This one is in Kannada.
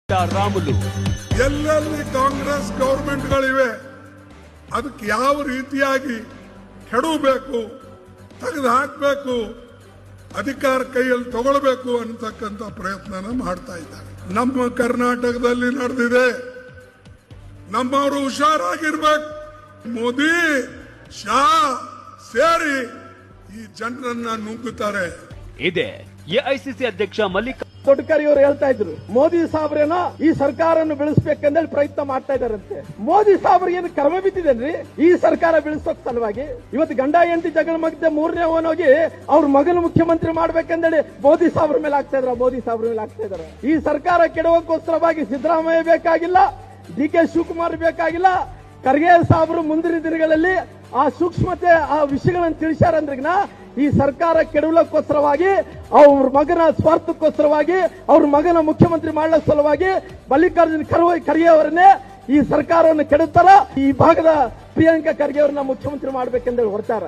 ರಾಮುಲು ಎಲ್ಲೆಲ್ಲಿ ಕಾಂಗ್ರೆಸ್ ಗವರ್ಮೆಂಟ್ಗಳಿವೆ ಅದಕ್ಕೆ ಯಾವ ರೀತಿಯಾಗಿ ಕೆಡವಬೇಕು, ತೆಗೆದು ಹಾಕಬೇಕು, ಅಧಿಕಾರ ಕೈಯಲ್ಲಿ ತಗೊಳ್ಬೇಕು ಅನ್ನತಕ್ಕಂಥ ಪ್ರಯತ್ನನ ಮಾಡ್ತಾ ಇದ್ದಾರೆ. ನಮ್ಮ ಕರ್ನಾಟಕದಲ್ಲಿ ನಡೆದಿದೆ. ನಮ್ಮವರು ಹುಷಾರಾಗಿರ್ಬೇಕು. ಮೋದಿ ಶಾ ಸೇರಿ ಈ ಜನರನ್ನ ನುಗ್ಗುತ್ತಾರೆ. ಇದೆ ಎಐಸಿಸಿ ಅಧ್ಯಕ್ಷ ಮಲ್ಲಿಕಾರ್ಜುನ ಕೊಟ್ಕರಿಯವರು ಹೇಳ್ತಾ ಇದ್ರು, ಮೋದಿ ಸಾಬ್ರೇನ ಈ ಸರ್ಕಾರವನ್ನು ಬೆಳೆಸಬೇಕಂದೇಳಿ ಪ್ರಯತ್ನ ಮಾಡ್ತಾ ಇದಾರಂತೆ. ಮೋದಿ ಸಾಬ್ರಿಗೆ ಏನು ಕರ್ಮ ಬಿದ್ದಿದೇನ್ರಿ ಈ ಸರ್ಕಾರ ಬೆಳೆಸೋಕ್ ಸಲುವಾಗಿ? ಇವತ್ತು ಗಂಡ ಹೆಂಡತಿ ಜಗಳ ಮಧ್ಯೆ ಮೂರನೇ ಹೋಗಿ ಅವ್ರ ಮಗನ ಮುಖ್ಯಮಂತ್ರಿ ಮಾಡ್ಬೇಕಂದೇಳಿ ಮೋದಿ ಸಾಬ್ರ ಮೇಲೆ ಆಗ್ತಾ ಇದ್ರ ಈ ಸರ್ಕಾರ ಕೆಡವಕ್ಕೋಸ್ಕರವಾಗಿ ಸಿದ್ದರಾಮಯ್ಯ ಬೇಕಾಗಿಲ್ಲ, ಡಿ.ಕೆ. ಶಿವಕುಮಾರ್ ಬೇಕಾಗಿಲ್ಲ. ಖರ್ಗೆ ಸಾಬ್ರು ಮುಂದಿನ ದಿನಗಳಲ್ಲಿ ಆ ಸೂಕ್ಷ್ಮತೆ ಆ ವಿಷಯಗಳನ್ನು ತಿಳಿಸ್ಯಾರಂದ್ರಿಗಿನ ಈ ಸರ್ಕಾರ ಕೆಡವಲಕ್ಕೋಸ್ಕರವಾಗಿ ಅವ್ರ ಮಗನ ಸ್ವಾರ್ಥಕ್ಕೋಸ್ಕರವಾಗಿ ಅವ್ರ ಮಗನ ಮುಖ್ಯಮಂತ್ರಿ ಮಾಡಲ ಸಲುವಾಗಿ ಮಲ್ಲಿಕಾರ್ಜುನ ಖರ್ಗೆ ಅವರನ್ನೇ ಈ ಸರ್ಕಾರವನ್ನು ಕೆಡುತ್ತಾರ. ಈ ಭಾಗದ ಪ್ರಿಯಾಂಕಾ ಖರ್ಗೆ ಅವರನ್ನ ಮುಖ್ಯಮಂತ್ರಿ ಮಾಡ್ಬೇಕೆಂದು ಹೊರಟಾರ.